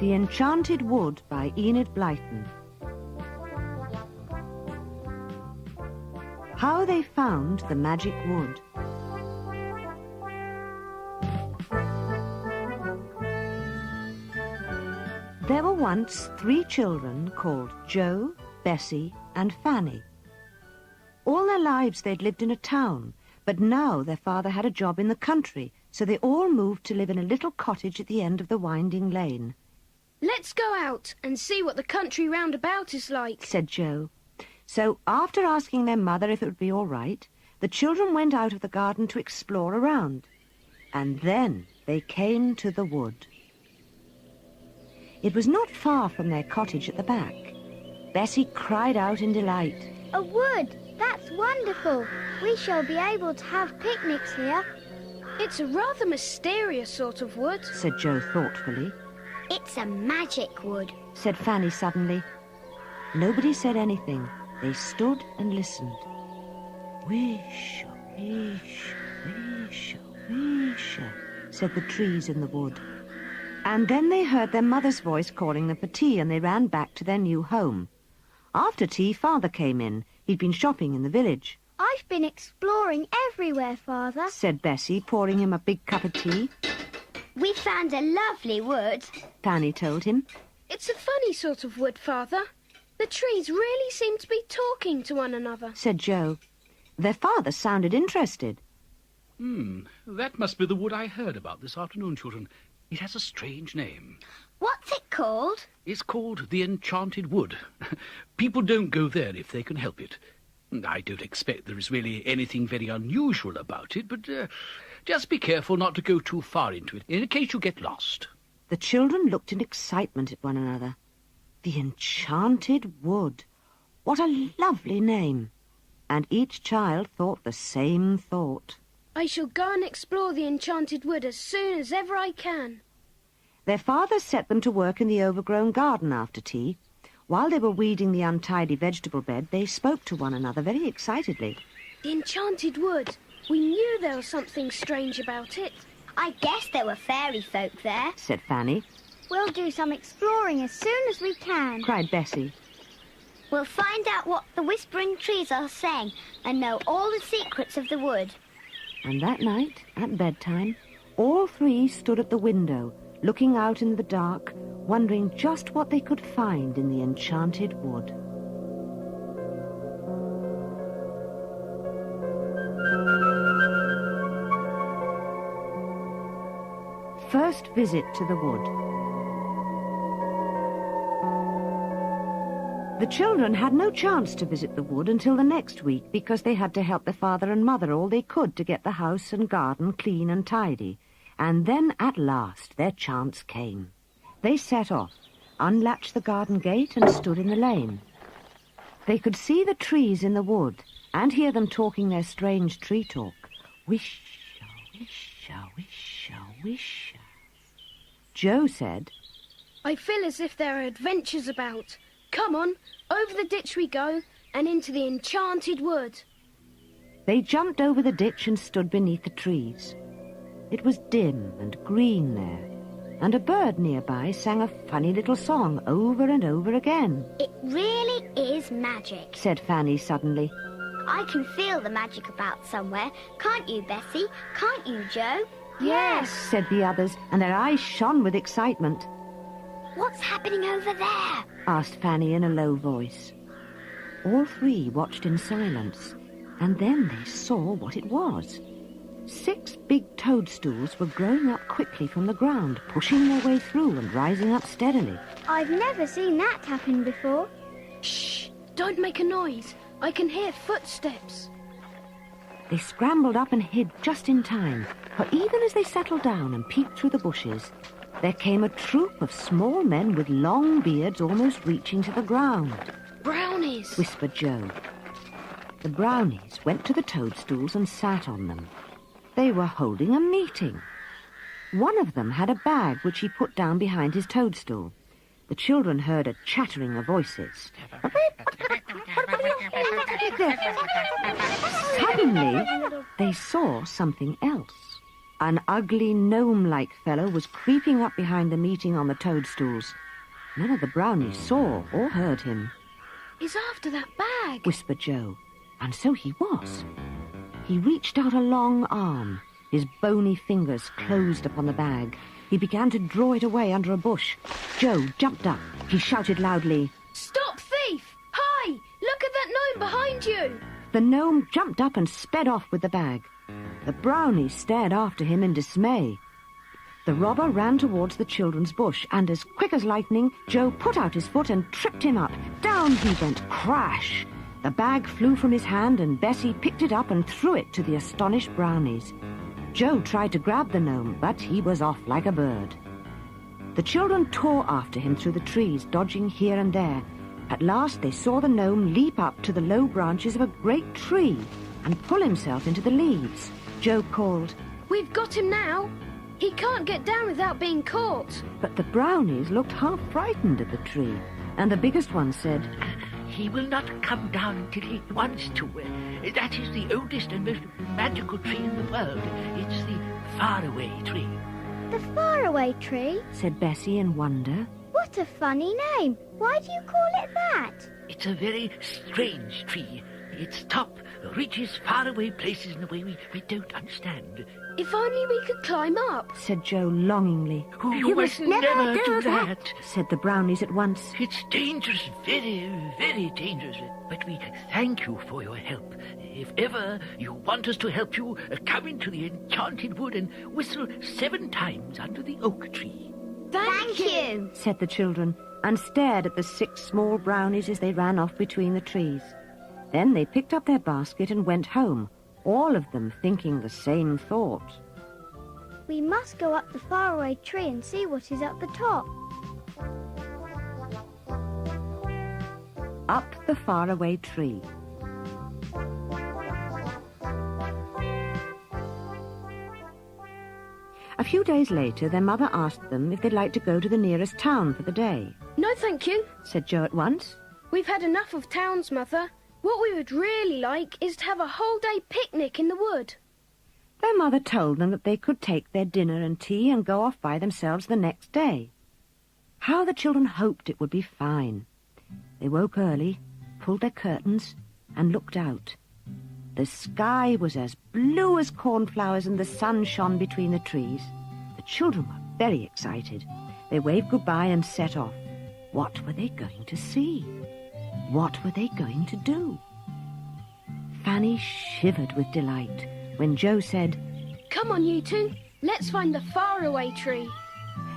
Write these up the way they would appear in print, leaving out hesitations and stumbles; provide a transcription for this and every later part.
The Enchanted Wood by Enid Blyton. How they found the magic wood. There were once 3 children called Joe, Bessie and Fanny. All their lives they'd lived in a town, but now their father had a job in the country, so they all moved to live in a little cottage at the end of the winding lane. "Let's go out and see what the country roundabout is like," said Joe. So, after asking their mother if it would be all right, the children went out of the garden to explore around. And then they came to the wood. It was not far from their cottage at the back. Bessie cried out in delight. "A wood! That's wonderful! We shall be able to have picnics here." "It's a rather mysterious sort of wood," said Joe thoughtfully. "It's a magic wood," said Fanny suddenly. Nobody said anything. They stood and listened. "Wish, wish, wish, wish," said the trees in the wood. And then they heard their mother's voice calling them for tea, and they ran back to their new home. After tea, Father came in. He'd been shopping in the village. "I've been exploring everywhere, Father," said Bessie, pouring him a big cup of tea. "We found a lovely wood," Fanny told him. "It's a funny sort of wood, Father. The trees really seem to be talking to one another," said Joe. Their father sounded interested. That must be the wood I heard about this afternoon, children. It has a strange name. "What's it called?" It's called the Enchanted Wood. People don't go there if they can help it. I don't expect there is really anything very unusual about it, but just be careful not to go too far into it, in case you get lost." The children looked in excitement at one another. The Enchanted Wood. What a lovely name. And each child thought the same thought. "I shall go and explore the Enchanted Wood as soon as ever I can." Their father set them to work in the overgrown garden after tea. While they were weeding the untidy vegetable bed, they spoke to one another very excitedly. "The Enchanted Wood. We knew there was something strange about it." "I guess there were fairy folk there," said Fanny. "We'll do some exploring as soon as we can," cried Bessie. "We'll find out what the whispering trees are saying and know all the secrets of the wood." And that night, at bedtime, all 3 stood at the window, looking out in the dark, wondering just what they could find in the Enchanted Wood. First visit to the wood. The children had no chance to visit the wood until the next week because they had to help their father and mother all they could to get the house and garden clean and tidy. And then, at last, their chance came. They set off, unlatched the garden gate and stood in the lane. They could see the trees in the wood and hear them talking their strange tree talk. Wish-a, wish-a, wish-a, wish-a. Joe said, "I feel as if there are adventures about. Come on, over the ditch we go and into the Enchanted Wood." They jumped over the ditch and stood beneath the trees. It was dim and green there, and a bird nearby sang a funny little song over and over again. "It really is magic," said Fanny suddenly. "I can feel the magic about somewhere. Can't you, Bessie? Can't you, Joe?" "Yes," said the others, and their eyes shone with excitement. "What's happening over there?" asked Fanny in a low voice. All 3 watched in silence, and then they saw what it was. 6 big toadstools were growing up quickly from the ground, pushing their way through and rising up steadily. "I've never seen that happen before." "Shh! Don't make a noise. I can hear footsteps." They scrambled up and hid just in time, for even as they settled down and peeked through the bushes, there came a troop of small men with long beards almost reaching to the ground. "Brownies," whispered Joe. The brownies went to the toadstools and sat on them. They were holding a meeting. One of them had a bag which he put down behind his toadstool. The children heard a chattering of voices. Suddenly, they saw something else. An ugly gnome-like fellow was creeping up behind the meeting on the toadstools. None of the brownies saw or heard him. He's after that bag, whispered Joe, and so he was. He reached out a long arm. His bony fingers closed upon the bag. He began to draw it away under a bush. Joe jumped up. He shouted loudly, "Stop, thief! Hi! Look at that gnome behind you!" The gnome jumped up and sped off with the bag. The brownies stared after him in dismay. The robber ran towards the children's bush, and as quick as lightning, Joe put out his foot and tripped him up. Down he went, crash! The bag flew from his hand, and Bessie picked it up and threw it to the astonished brownies. Joe tried to grab the gnome, but he was off like a bird. The children tore after him through the trees, dodging here and there. At last they saw the gnome leap up to the low branches of a great tree and pull himself into the leaves. Joe called, "We've got him now. He can't get down without being caught." but the brownies looked half frightened at the tree, and the biggest one said, He will not come down until he wants to. That is the oldest and most magical tree in the world. It's the Faraway Tree. The Faraway Tree? said Bessie in wonder. What a funny name. Why do you call it that? It's a very strange tree. Its top reaches faraway places in a way we don't understand. "If only we could climb up." said Joe longingly. Oh, you must never do that. said the brownies at once. It's dangerous, very, very dangerous. But we thank you for your help. If ever you want us to help you, come into the Enchanted Wood and whistle 7 times under the oak tree. Thank you. said the children, and stared at the 6 small brownies as they ran off between the trees. Then they picked up their basket and went home, all of them thinking the same thought. We must go up the Faraway Tree and see what is at the top. Up the Faraway Tree. A few days later, their mother asked them if they'd like to go to the nearest town for the day. "No, thank you. Said Joe at once. We've had enough of towns, Mother. What we would really like is to have a whole-day picnic in the wood." Their mother told them that they could take their dinner and tea and go off by themselves the next day. How the children hoped it would be fine. They woke early, pulled their curtains, and looked out. The sky was as blue as cornflowers and the sun shone between the trees. The children were very excited. They waved goodbye and set off. What were they going to see? What were they going to do? Fanny shivered with delight when Joe said, "Come on, you two. Let's find the Faraway Tree."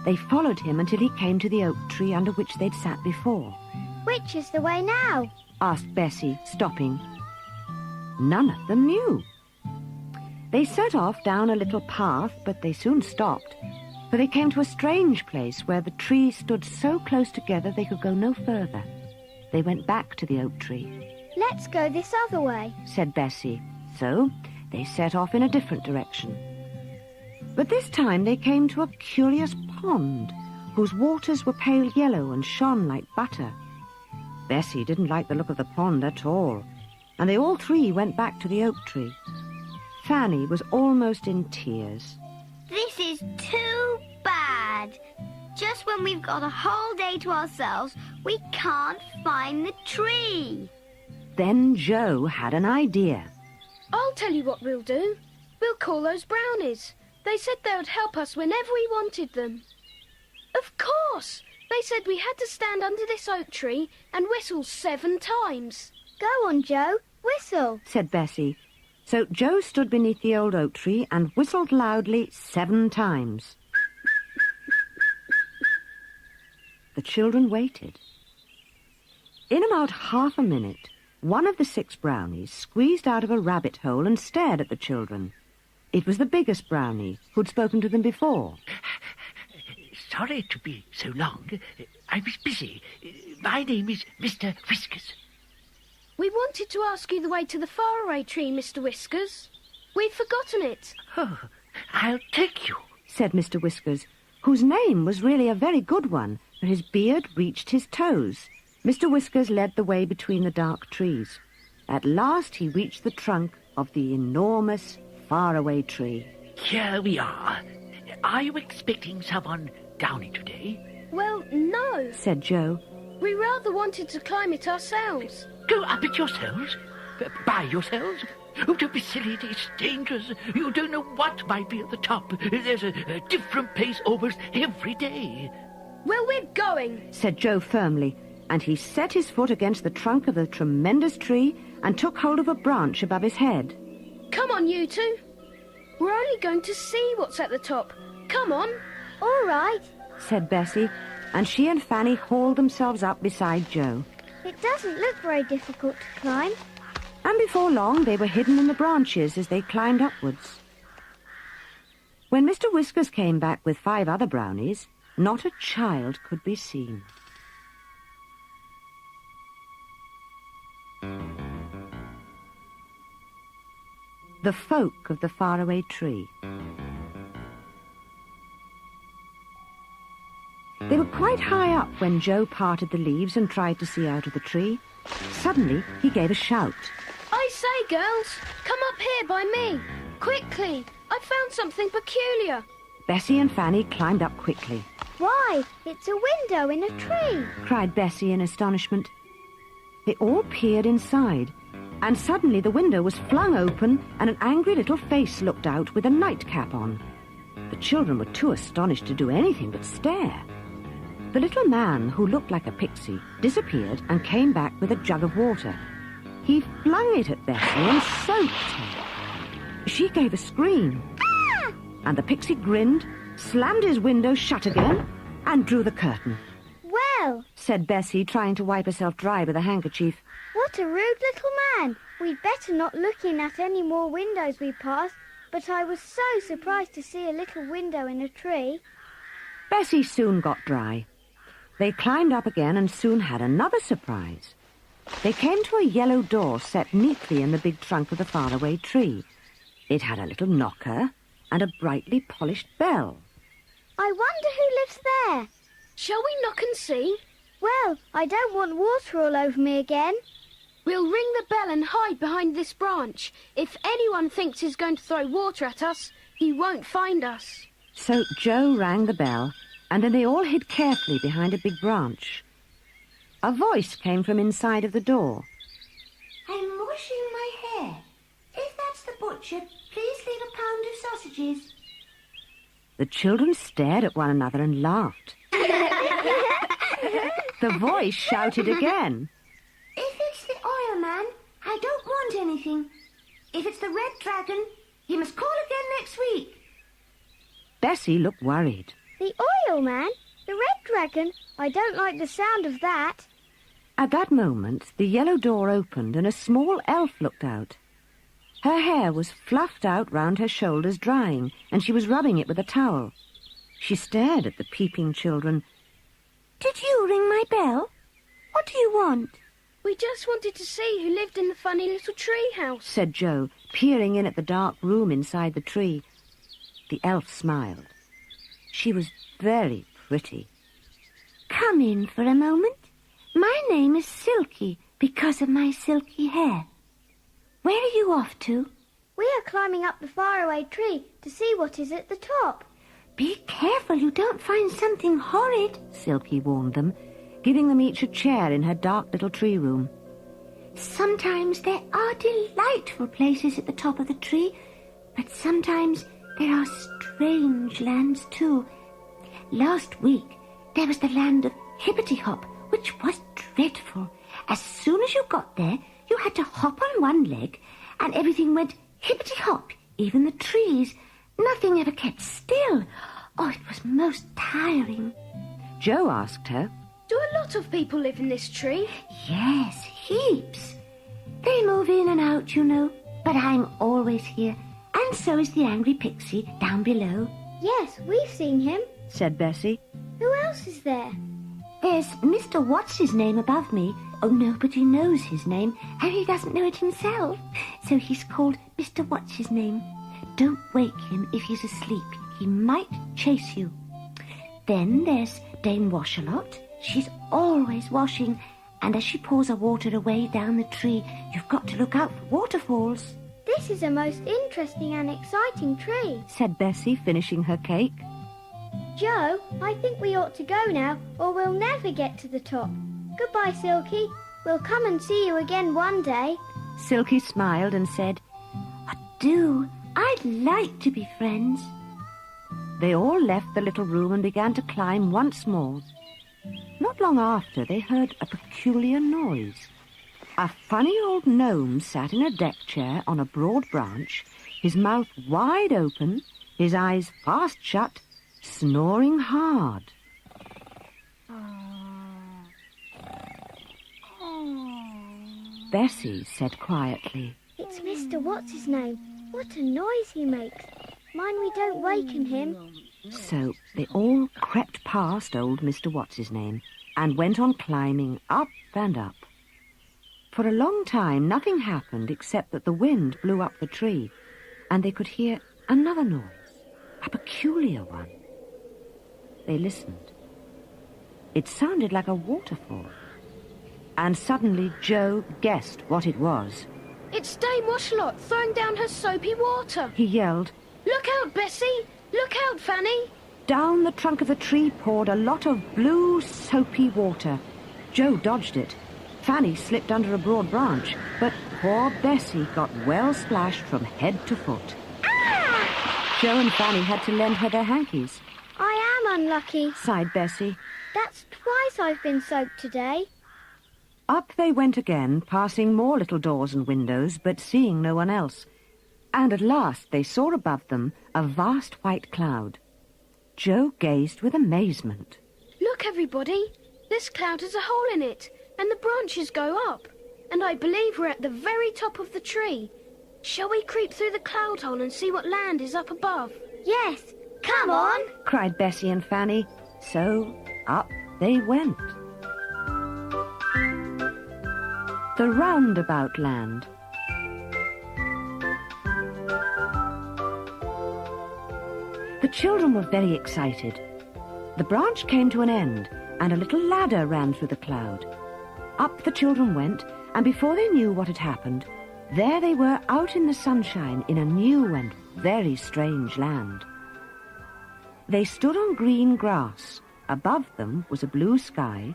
They followed him until he came to the oak tree under which they'd sat before. Which is the way now? Asked Bessie, stopping. None of them knew. They set off down a little path, but they soon stopped, for they came to a strange place where the trees stood so close together they could go no further. They went back to the oak tree. Let's go this other way. Said Bessie. So they set off in a different direction. But this time they came to a curious pond, whose waters were pale yellow and shone like butter. Bessie didn't like the look of the pond at all, and they all 3 went back to the oak tree. Fanny was almost in tears. This is too bad. Just when we've got a whole day to ourselves, we can't find the tree. Then Joe had an idea. "I'll tell you what we'll do. We'll call those brownies. They said they would help us whenever we wanted them." "Of course! They said we had to stand under this oak tree and whistle 7 times. Go on, Joe. Whistle. Said Bessie. So Joe stood beneath the old oak tree and whistled loudly 7 times. The children waited. In about half a minute, one of the 6 brownies squeezed out of a rabbit hole and stared at the children. It was the biggest brownie, who'd spoken to them before. Sorry to be so long. I was busy. My name is Mr. Whiskers. "We wanted to ask you the way to the Faraway Tree, Mr. Whiskers. We've forgotten it." Oh, I'll take you. Said Mr. Whiskers, whose name was really a very good one, for his beard reached his toes. Mr. Whiskers led the way between the dark trees. At last he reached the trunk of the enormous Faraway Tree. here we are. Are you expecting someone down it today? Well, no, said Joe. we rather wanted to climb it ourselves. Go up it yourselves? By yourselves? Oh, don't be silly. It's dangerous. You don't know what might be at the top. There's a different place almost every day. Well, we're going. Said Joe firmly, and he set his foot against the trunk of the tremendous tree and took hold of a branch above his head. Come on, you two. We're only going to see what's at the top. Come on. All right. Said Bessie, and she and Fanny hauled themselves up beside Joe. It doesn't look very difficult to climb. And before long they were hidden in the branches as they climbed upwards. When Mr. Whiskers came back with 5 other brownies, not a child could be seen. The Folk of the Faraway Tree. They were quite high up when Joe parted the leaves and tried to see out of the tree. Suddenly he gave a shout. I say, girls, come up here by me. Quickly, I found something peculiar. Bessie and Fanny climbed up quickly. Why, it's a window in a tree. Cried Bessie in astonishment. They all peered inside, and suddenly the window was flung open and an angry little face looked out with a nightcap on. The children were too astonished to do anything but stare. The little man, who looked like a pixie, disappeared and came back with a jug of water. He flung it at Bessie and soaked her. She gave a scream. Ah! And the pixie grinned, slammed his window shut again, and drew the curtain. Well, Said Bessie, trying to wipe herself dry with a handkerchief. what a rude little man. We'd better not look in at any more windows we pass, but I was so surprised to see a little window in a tree. Bessie soon got dry. They climbed up again and soon had another surprise. They came to a yellow door set neatly in the big trunk of the faraway tree. It had a little knocker and a brightly polished bell. I wonder who lives there. Shall we knock and see? Well, I don't want water all over me again. We'll ring the bell and hide behind this branch. If anyone thinks he's going to throw water at us, he won't find us. So Joe rang the bell, and then they all hid carefully behind a big branch. A voice came from inside of the door. I'm washing my hair. If that's the butcher, please leave a pound of sausages. The children stared at one another and laughed. The voice shouted again. If it's the oil man, I don't want anything. If it's the red dragon, you must call again next week. Bessie looked worried. The oil man? The red dragon? I don't like the sound of that. At that moment, the yellow door opened and a small elf looked out. Her hair was fluffed out round her shoulders drying, and she was rubbing it with a towel. She stared at the peeping children. Did you ring my bell? What do you want? We just wanted to see who lived in the funny little tree house. Said Joe, peering in at the dark room inside the tree. The elf smiled. She was very pretty. Come in for a moment. My name is Silky because of my silky hair. Where are you off to? We are climbing up the faraway tree to see what is at the top. Be careful you don't find something horrid, Silky warned them, giving them each a chair in her dark little tree room. Sometimes there are delightful places at the top of the tree, but sometimes there are strange lands too. Last week there was the land of Hippity-Hop, which was dreadful. As soon as you got there, you had to hop on one leg, and everything went hippity-hop, even the trees. Nothing ever kept still. Oh, it was most tiring. Joe asked her. Do a lot of people live in this tree? Yes, heaps. They move in and out, you know, but I'm always here, and so is the angry pixie down below. Yes, we've seen him. Said Bessie. Who else is there? There's Mr. What's-his-name above me. Oh, nobody knows his name, and he doesn't know it himself. So he's called Mr. What's-his-name. Don't wake him if he's asleep. He might chase you. Then there's Dame Wash-a-Lot. She's always washing, and as she pours her water away down the tree, you've got to look out for waterfalls. This is a most interesting and exciting tree. said Bessie, finishing her cake. Joe, I think we ought to go now, or we'll never get to the top. Goodbye, Silky. We'll come and see you again one day. Silky smiled and said, Do. I'd like to be friends. They all left the little room and began to climb once more. Not long after, they heard a peculiar noise. A funny old gnome sat in a deck chair on a broad branch, his mouth wide open, his eyes fast shut, snoring hard. Bessie said quietly, It's Mr. What's-his-name. What a noise he makes. Mind we don't waken him. So they all crept past old Mr. What's-his-name and went on climbing up and up. For a long time nothing happened except that the wind blew up the tree and they could hear another noise, a peculiar one. They listened. It sounded like a waterfall. And suddenly Joe guessed what it was. It's Dame Washlot throwing down her soapy water. He yelled. Look out, Bessie! Look out, Fanny! Down the trunk of the tree poured a lot of blue, soapy water. Joe dodged it. Fanny slipped under a broad branch, but poor Bessie got well splashed from head to foot. Ah! Joe and Fanny had to lend her their hankies. I am unlucky. Sighed Bessie. That's twice I've been soaked today. Up they went again, passing more little doors and windows, but seeing no one else. And at last they saw above them a vast white cloud. Joe gazed with amazement. Look, everybody! This cloud has a hole in it, and the branches go up. And I believe we're at the very top of the tree. Shall we creep through the cloud hole and see what land is up above? Yes, come on. Cried Bessie and Fanny. So up they went. The Roundabout Land. The children were very excited. The branch came to an end, and a little ladder ran through the cloud. Up the children went, and before they knew what had happened, there they were out in the sunshine in a new and very strange land. They stood on green grass. Above them was a blue sky,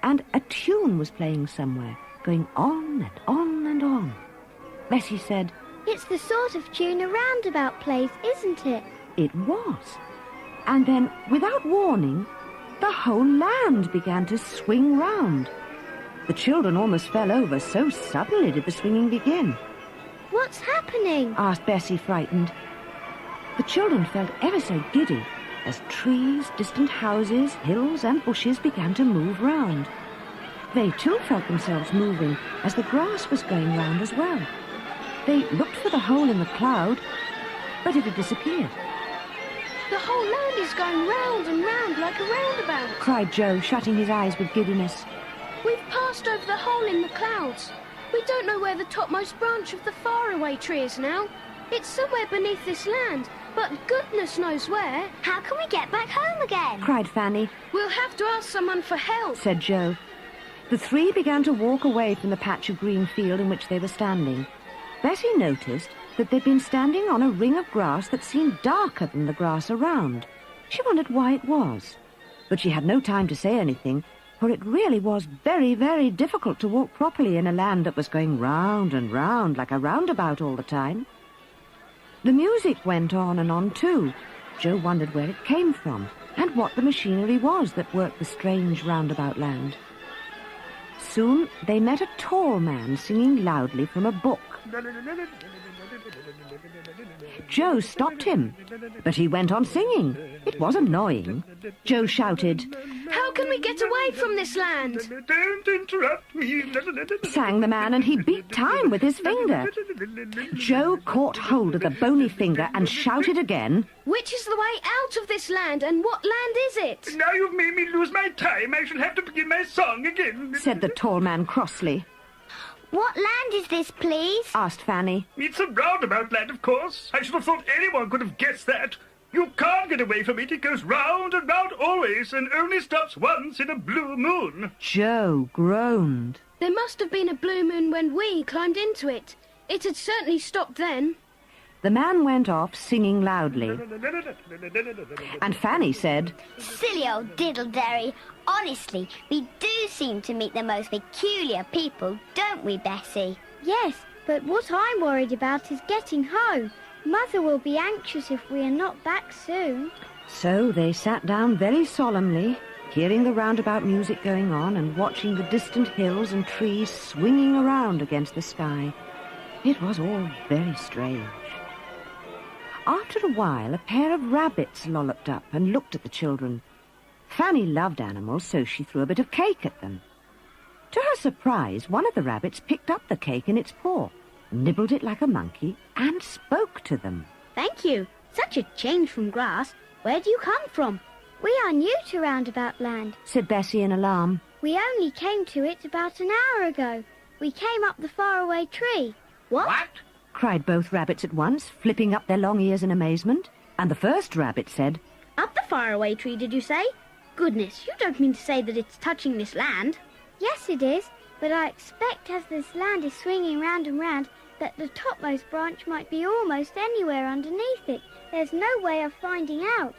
and a tune was playing somewhere, going on and on and on. Bessie said, It's the sort of tune a roundabout plays, isn't it? It was. And then, without warning, the whole land began to swing round. The children almost fell over, so suddenly did the swinging begin. What's happening? Asked Bessie, frightened. The children felt ever so giddy as trees, distant houses, hills and bushes began to move round. They too felt themselves moving as the grass was going round as well. They looked for the hole in the cloud, but it had disappeared. The whole land is going round and round like a roundabout. Cried Joe, shutting his eyes with giddiness. We've passed over the hole in the clouds. We don't know where the topmost branch of the Faraway Tree is now. It's somewhere beneath this land, but goodness knows where. How can we get back home again? Cried Fanny. We'll have to ask someone for help, Said Joe. The three began to walk away from the patch of green field in which they were standing. Bessie noticed that they'd been standing on a ring of grass that seemed darker than the grass around. She wondered why it was, but she had no time to say anything, for it really was very, very difficult to walk properly in a land that was going round and round like a roundabout all the time. The music went on and on too. Joe wondered where it came from and what the machinery was that worked the strange roundabout land. Soon they met a tall man singing loudly from a book. Joe stopped him, but he went on singing. It was annoying. Joe shouted, How can we get away from this land? Don't interrupt me, sang the man, and he beat time with his finger. Joe caught hold of the bony finger and shouted again, Which is the way out of this land, and what land is it? Now you've made me lose my time. I shall have to begin my song again. said the tall man crossly. What land is this, please? Asked Fanny. It's a roundabout land, of course. I should have thought anyone could have guessed that. You can't get away from it. It goes round and round always and only stops once in a blue moon. Joe groaned. There must have been a blue moon when we climbed into it. It had certainly stopped then. The man went off singing loudly, and Fanny said, Silly old diddle-derry. Honestly, we do seem to meet the most peculiar people, don't we, Bessie? Yes, but what I'm worried about is getting home. Mother will be anxious if we are not back soon. So they sat down very solemnly, hearing the roundabout music going on and watching the distant hills and trees swinging around against the sky. It was all very strange. After a while, a pair of rabbits lolloped up and looked at the children. Fanny loved animals, so she threw a bit of cake at them. To her surprise, one of the rabbits picked up the cake in its paw, nibbled it like a monkey, and spoke to them. Thank you. Such a change from grass. Where do you come from? We are new to Roundabout Land, said Bessie in alarm. We only came to it about an hour ago. We came up the Faraway Tree. What? Cried both rabbits at once, flipping up their long ears in amazement. And the first rabbit said, Up the Faraway Tree, did you say? Goodness, you don't mean to say that it's touching this land? Yes, it is, but I expect as this land is swinging round and round that the topmost branch might be almost anywhere underneath it. There's no way of finding out.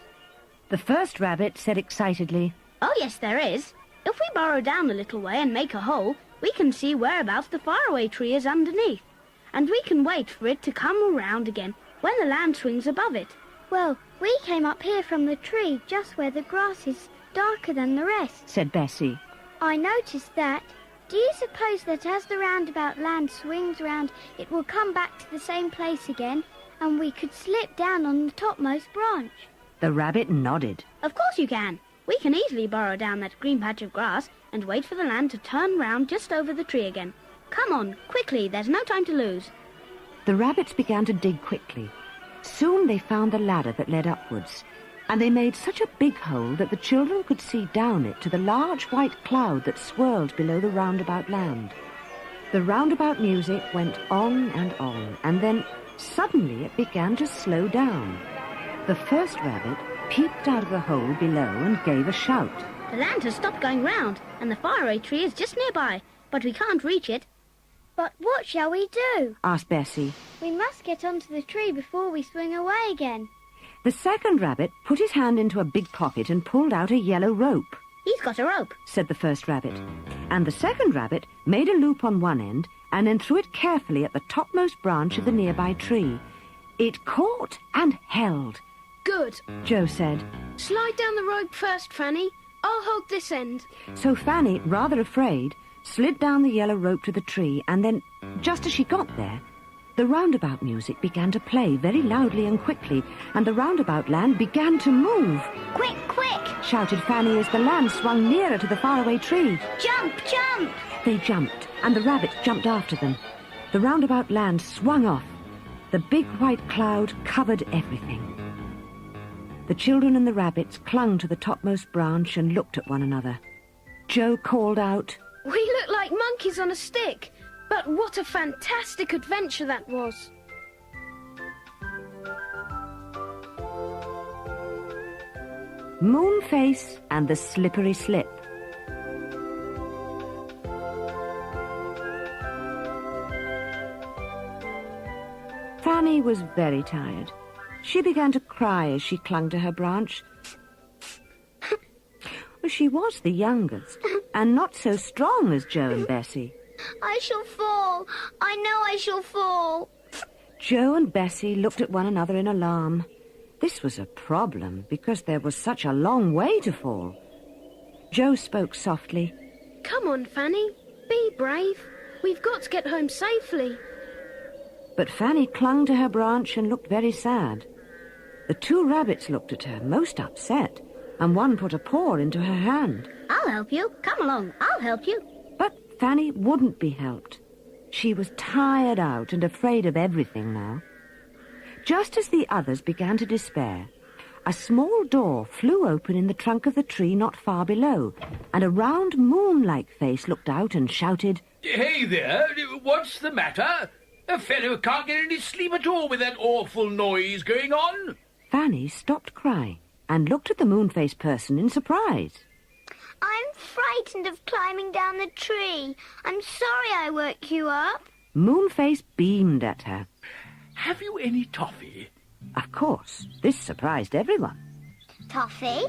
The first rabbit said excitedly, Oh, yes, there is. If we burrow down a little way and make a hole, we can see whereabouts the Faraway Tree is underneath. And we can wait for it to come around again when the land swings above it. Well, we came up here from the tree just where the grass is darker than the rest, said Bessie. I noticed that. Do you suppose that as the Roundabout Land swings round, it will come back to the same place again, and we could slip down on the topmost branch? The rabbit nodded. Of course you can. We can easily burrow down that green patch of grass and wait for the land to turn round just over the tree again. Come on, quickly, there's no time to lose. The rabbits began to dig quickly. Soon they found the ladder that led upwards, and they made such a big hole that the children could see down it to the large white cloud that swirled below the Roundabout Land. The roundabout music went on, and then suddenly it began to slow down. The first rabbit peeped out of the hole below and gave a shout. The land has stopped going round, and the Faraway Tree is just nearby, but we can't reach it. But what shall we do? Asked Bessie. We must get onto the tree before we swing away again. The second rabbit put his hand into a big pocket and pulled out a yellow rope. He's got a rope, said the first rabbit. And the second rabbit made a loop on one end and then threw it carefully at the topmost branch of the nearby tree. It caught and held. Good. Joe said. Slide down the rope first, Fanny. I'll hold this end. So Fanny, rather afraid, slid down the yellow rope to the tree, and then, just as she got there, the roundabout music began to play very loudly and quickly, and the Roundabout Land began to move. Quick, quick! Shouted Fanny as the land swung nearer to the faraway tree. Jump, jump! They jumped, and the rabbits jumped after them. The Roundabout Land swung off. The big white cloud covered everything. The children and the rabbits clung to the topmost branch and looked at one another. Joe called out, We look like monkeys on a stick, but what a fantastic adventure that was. Moonface and the Slippery Slip. Fanny was very tired. She began to cry as she clung to her branch. She was the youngest, and not so strong as Joe and Bessie. I shall fall. I know I shall fall. Joe and Bessie looked at one another in alarm. This was a problem, because there was such a long way to fall. Joe spoke softly. Come on, Fanny. Be brave. We've got to get home safely. But Fanny clung to her branch and looked very sad. The two rabbits looked at her, most upset, and one put a paw into her hand. I'll help you. Come along. I'll help you. But Fanny wouldn't be helped. She was tired out and afraid of everything now. Just as the others began to despair, a small door flew open in the trunk of the tree not far below, and a round moon-like face looked out and shouted, Hey there, what's the matter? A fellow can't get any sleep at all with that awful noise going on. Fanny stopped crying and looked at the moon-faced person in surprise. I'm frightened of climbing down the tree. I'm sorry I woke you up. Moonface beamed at her. Have you any toffee? Of course, this surprised everyone. Toffee?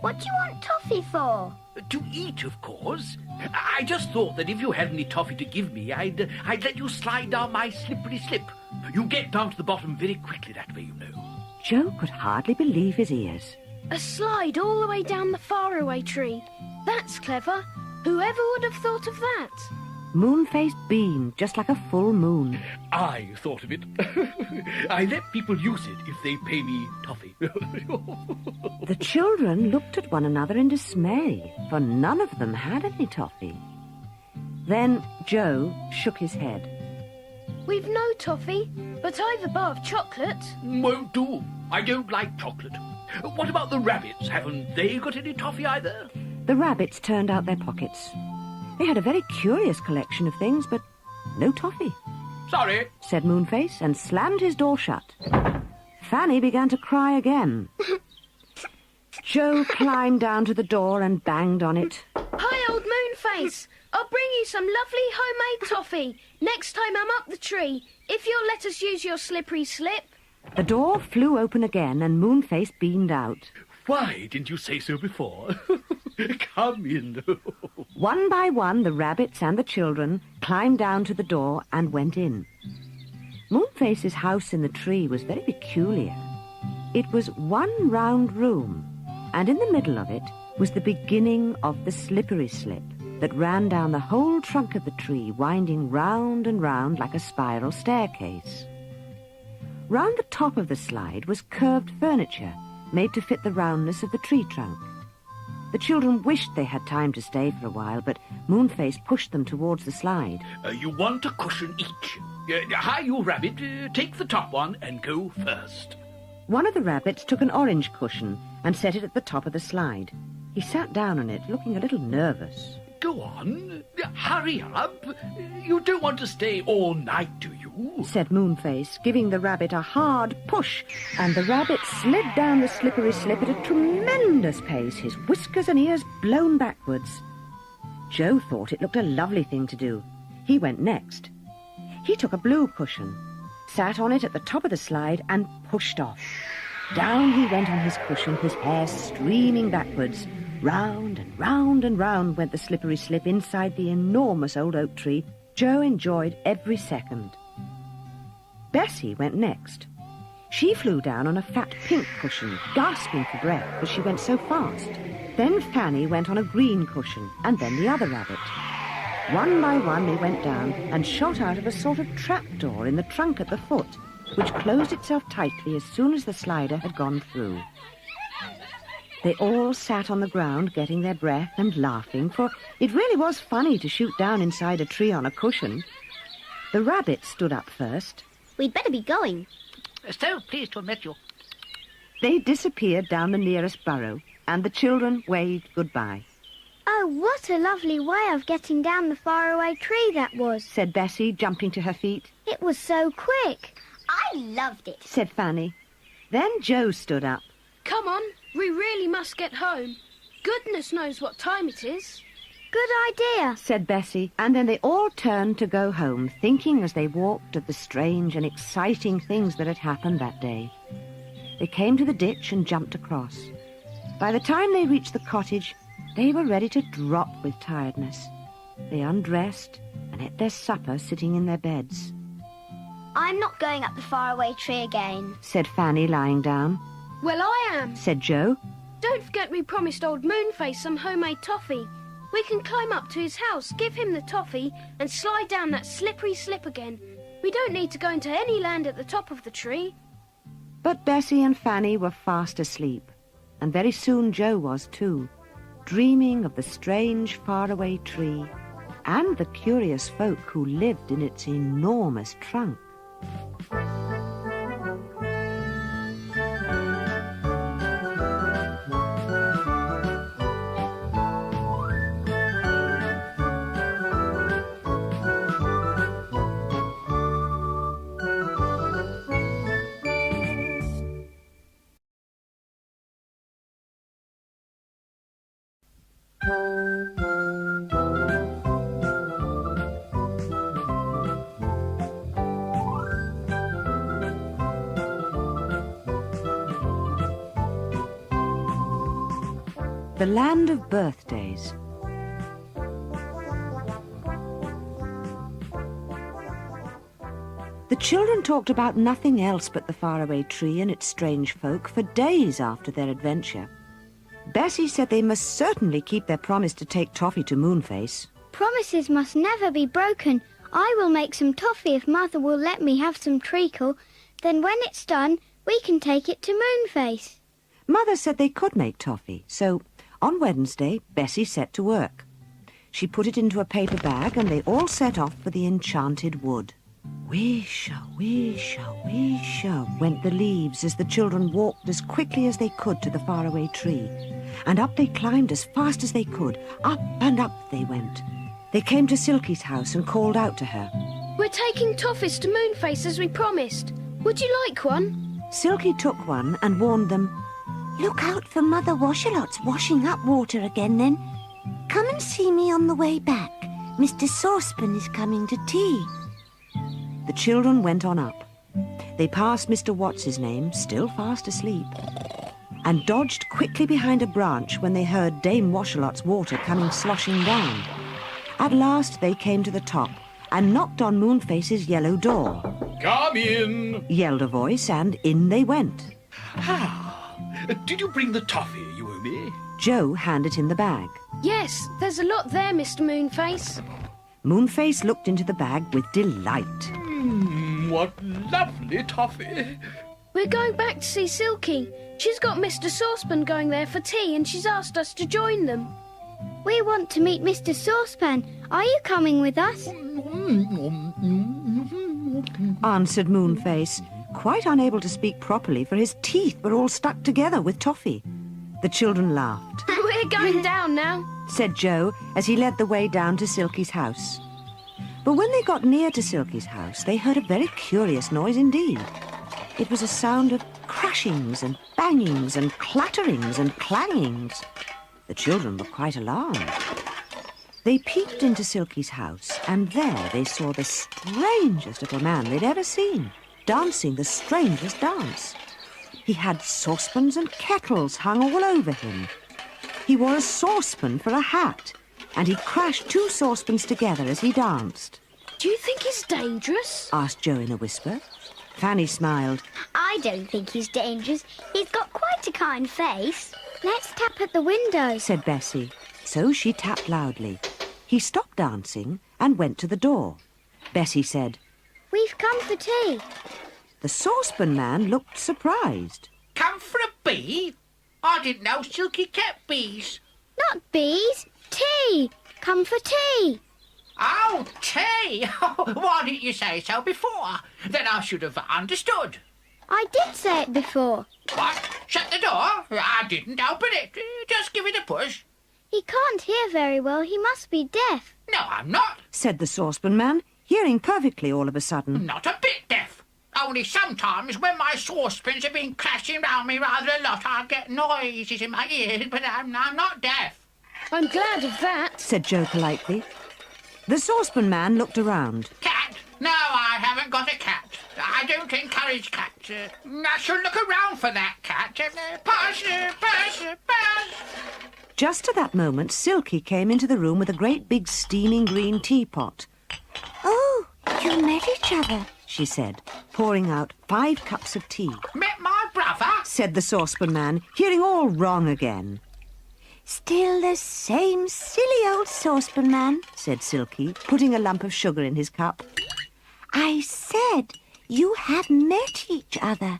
What do you want toffee for? To eat, of course. I just thought that if you had any toffee to give me, I'd let you slide down my slippery slip. You get down to the bottom very quickly that way, you know. Joe could hardly believe his ears. A slide all the way down the Faraway Tree. That's clever. Whoever would have thought of that? Moonface beamed just like a full moon. I thought of it. I let people use it if they pay me toffee. The children looked at one another in dismay, for none of them had any toffee. Then Joe shook his head. We've no toffee, but I've a bar of chocolate. Won't do. I don't like chocolate. What about the rabbits? Haven't they got any toffee either? The rabbits turned out their pockets. They had a very curious collection of things, but no toffee. Sorry, said Moonface, and slammed his door shut. Fanny began to cry again. Joe climbed down to the door and banged on it. Hi, old Moonface. I'll bring you some lovely homemade toffee next time I'm up the tree, if you'll let us use your slippery slip. The door flew open again, and Moonface beamed out. why didn't you say so before? Come in. One by one, the rabbits and the children climbed down to the door and went in. Moonface's house in the tree was very peculiar. It was one round room, and in the middle of it was the beginning of the slippery slip that ran down the whole trunk of the tree, winding round and round like a spiral staircase. Round the top of the slide was curved furniture made to fit the roundness of the tree trunk. The children wished they had time to stay for a while, but Moonface pushed them towards the slide. You want a cushion each. Hi, you rabbit. Take the top one and go first. One of the rabbits took an orange cushion and set it at the top of the slide. He sat down on it, looking a little nervous. Go on. Hurry up. You don't want to stay all night, do you? Said Moonface, giving the rabbit a hard push, and the rabbit slid down the slippery slip at a tremendous pace, his whiskers and ears blown backwards. Joe thought it looked a lovely thing to do. He went next. He took a blue cushion, sat on it at the top of the slide, and pushed off. Down he went on his cushion, his hair streaming backwards. Round and round and round went the slippery slip inside the enormous old oak tree. Joe enjoyed every second. Bessie went next. She flew down on a fat pink cushion, gasping for breath as she went so fast. Then Fanny went on a green cushion, and then the other rabbit. One by one they went down and shot out of a sort of trapdoor in the trunk at the foot, which closed itself tightly as soon as the slider had gone through. They all sat on the ground getting their breath and laughing, for it really was funny to shoot down inside a tree on a cushion. The rabbit stood up first. We'd better be going. So pleased to have met you. They disappeared down the nearest burrow, and the children waved goodbye. Oh, what a lovely way of getting down the faraway tree that was, said Bessie, jumping to her feet. It was so quick. I loved it, said Fanny. Then Joe stood up. Come on, we really must get home. Goodness knows what time it is. Good idea, said Bessie, and then they all turned to go home, thinking as they walked of the strange and exciting things that had happened that day. They came to the ditch and jumped across. By the time they reached the cottage, they were ready to drop with tiredness. They undressed and ate their supper sitting in their beds. I'm not going up the faraway tree again, said Fanny, lying down. Well, I am, said Joe. Don't forget we promised old Moonface some homemade toffee. We can climb up to his house, give him the toffee, and slide down that slippery slip again. We don't need to go into any land at the top of the tree. But Bessie and Fanny were fast asleep, and very soon Joe was too, dreaming of the strange faraway tree and the curious folk who lived in its enormous trunk. The Land of Birthdays. The children talked about nothing else but the Faraway Tree and its strange folk for days after their adventure. Bessie said they must certainly keep their promise to take Toffee to Moonface. Promises must never be broken. I will make some toffee if Mother will let me have some treacle. Then when it's done, we can take it to Moonface. Mother said they could make toffee, so on Wednesday, Bessie set to work. She put it into a paper bag and they all set off for the Enchanted Wood. Whisher, whisher, whisher went the leaves as the children walked as quickly as they could to the faraway tree. And up they climbed as fast as they could. Up and up they went. They came to Silky's house and called out to her. We're taking toffees to Moonface as we promised. Would you like one? Silky took one and warned them, Look out for Mother Washalot's washing up water again then. Come and see me on the way back. Mr. Saucepan is coming to tea. The children went on up. They passed Mr. What's-his-name, still fast asleep, and dodged quickly behind a branch when they heard Dame Washalot's water coming sloshing down. At last they came to the top and knocked on Moonface's yellow door. Come in, yelled a voice, and in they went. Did you bring the toffee you owe me? Joe handed him the bag. Yes, there's a lot there, Mr. Moonface. Moonface looked into the bag with delight. What lovely toffee. We're going back to see Silky. She's got Mr. Saucepan going there for tea and she's asked us to join them. We want to meet Mr. Saucepan. Are you coming with us? Answered Moonface, quite unable to speak properly for his teeth were all stuck together with toffee. The children laughed. We're going down now, said Joe as he led the way down to Silky's house. But when they got near to Silky's house, they heard a very curious noise indeed. It was a sound of crashings and bangings and clatterings and clangings. The children were quite alarmed. They peeped into Silky's house, and there they saw the strangest little man they'd ever seen, dancing the strangest dance. He had saucepans and kettles hung all over him. He wore a saucepan for a hat, and he crashed 2 saucepans together as he danced. Do you think he's dangerous? Asked Joe in a whisper. Fanny smiled. I don't think he's dangerous. He's got quite a kind face. Let's tap at the window, said Bessie. So she tapped loudly. He stopped dancing and went to the door. Bessie said, We've come for tea. The saucepan man looked surprised. Come for a bee? I didn't know Silky kept bees. Not bees, tea. Come for tea. Oh, tea! Why didn't you say so before? Then I should have understood. I did say it before. What? Shut the door? I didn't open it. Just give it a push. He can't hear very well. He must be deaf. No, I'm not. Said the saucepan man, hearing perfectly all of a sudden. Not a bit deaf. Only sometimes when my saucepans have been crashing round me rather a lot, I get noises in my ears, but I'm not deaf. I'm glad of that, said Joe politely. The saucepan man looked around. Cat? No, I haven't got a cat. I don't encourage cats. I shall look around for that cat. Pass. Just at that moment, Silky came into the room with a great big steaming green teapot. Oh, you met each other, she said, pouring out 5 cups of tea. Met my brother? Said the saucepan man, hearing all wrong again. Still the same silly old saucepan man, said Silky, putting a lump of sugar in his cup. I said you have met each other.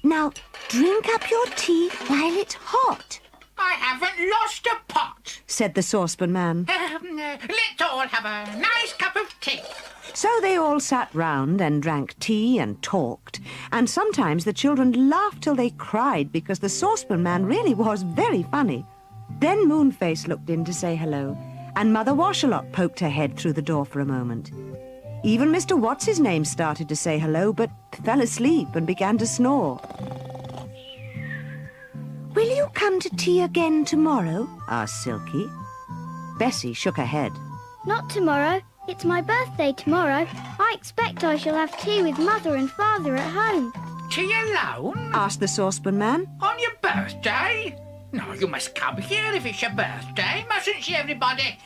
Now drink up your tea while it's hot. I haven't lost a pot, said the saucepan man. Let's all have a nice cup of tea. So they all sat round and drank tea and talked, and sometimes the children laughed till they cried because the saucepan man really was very funny. Then Moonface looked in to say hello, and Mother Washalot poked her head through the door for a moment. Even Mr. What's-his-name started to say hello, but fell asleep and began to snore. Will you come to tea again tomorrow? Asked Silky. Bessie shook her head. Not tomorrow. It's my birthday tomorrow. I expect I shall have tea with Mother and Father at home. Tea alone? Asked the saucepan man. On your birthday? No, you must come here if it's your birthday, mustn't you, everybody?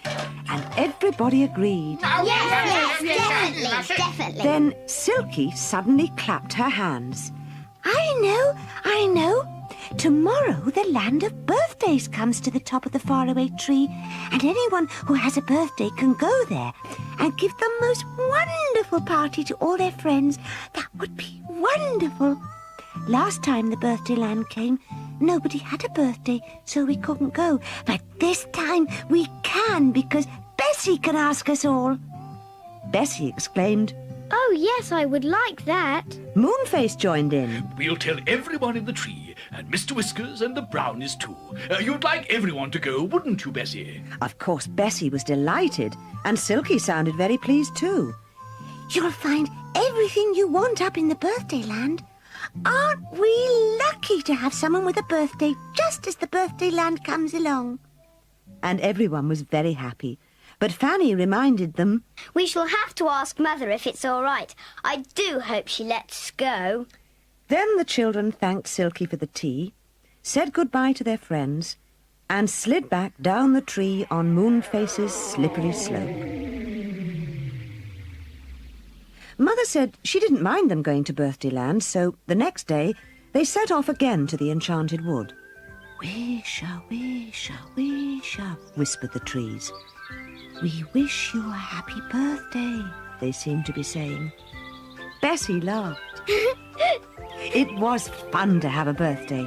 And everybody agreed. No, Yes, definitely. Then Silky suddenly clapped her hands. I know. Tomorrow the land of birthdays comes to the top of the Faraway Tree, and anyone who has a birthday can go there and give the most wonderful party to all their friends. That would be wonderful. Last time the birthday land came, nobody had a birthday, so we couldn't go. But this time we can, because Bessie can ask us all. Bessie exclaimed. Oh, yes, I would like that. Moonface joined in. We'll tell everyone in the tree, and Mr. Whiskers and the brownies too. You'd like everyone to go, wouldn't you, Bessie? Of course, Bessie was delighted, and Silky sounded very pleased too. You'll find everything you want up in the birthday land. Aren't we lucky to have someone with a birthday just as the birthday land comes along? And everyone was very happy. But Fanny reminded them. We shall have to ask Mother if it's all right. I do hope she lets us go. Then the children thanked Silky for the tea, said goodbye to their friends, and slid back down the tree on Moonface's slippery slope. Mother said she didn't mind them going to Birthday Land, so the next day they set off again to the Enchanted Wood. Wisha, wisha, wisha, whispered the trees. We wish you a happy birthday, they seemed to be saying. Bessie laughed. It was fun to have a birthday.